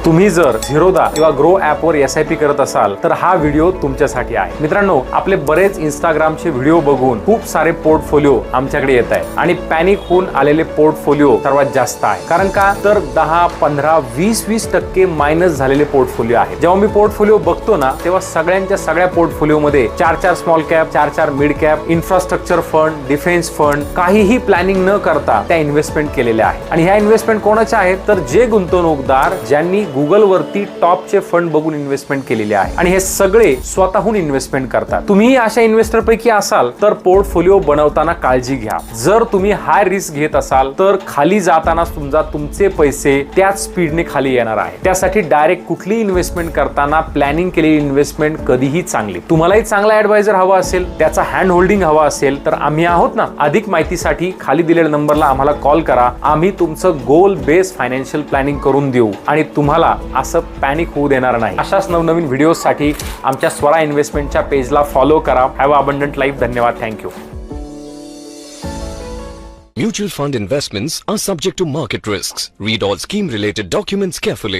तुम्ही जर झिरोदा किंवा ग्रो ऍप वर SIP करत असाल तर हा व्हिडिओ तुमच्यासाठी आहे. मित्रांनो, आपले बरेच इंस्टाग्रामचे व्हिडिओ बघून खूप सारे पोर्टफोलिओ आमच्याकडे येत आहेत आणि पॅनिक होऊन आलेले पोर्टफोलिओ सर्वात जास्त आहे. कारण का तर 10, 15, 20% मायनस झालेले पोर्टफोलिओ आहेत. जेव्हा मी पोर्टफोलिओ बघतो ना तेव्हा सगळ्या पोर्टफोलिओ मध्ये 4 small cap, 4 mid cap, infrastructure fund, defence fund, काहीही प्लॅनिंग न करता त्या इन्व्हेस्टमेंट केलेल्या आहेत. आणि ह्या इन्व्हेस्टमेंट कोणाच्या आहेत तर जे गुंतवणूकदार ज्यांनी गुगल वरती टॉपचे फंड बघून इन्व्हेस्टमेंट केलेले आहे आणि हे सगळे स्वतःहून इन्व्हेस्टमेंट करतात. तुम्ही अशा इन्व्हेस्टर पैकी असाल तर पोर्टफोलिओ बनवताना काळजी घ्या. जर तुम्ही हाय रिस्क घेत असाल तर खाली जाताना तुमचे पैसे त्याच स्पीडने खाली येणार आहे. त्यासाठी डायरेक्ट कुठली इन्व्हेस्टमेंट करताना प्लॅनिंग केलेली इन्व्हेस्टमेंट कधीही चांगली. तुम्हालाही चांगला ऍडवायझर हवा असेल, त्याचा हँड होल्डिंग हवा असेल तर आम्ही आहोत ना. अधिक माहितीसाठी खाली दिलेल्या नंबरला आम्हाला कॉल करा. आम्ही तुमचं गोल बेस्ड फायनान्शियल प्लॅनिंग करून देऊ आणि तुम्हाला असं पॅनिक होऊ देणार नाही. अशाच नवनवीन व्हिडिओसाठी आमच्या स्वरा इन्व्हेस्टमेंटच्या पेजला फॉलो करा. Have a abundant life. धन्यवाद. Thank you. Mutual fund investments are subject to market risks. Read all scheme related documents carefully.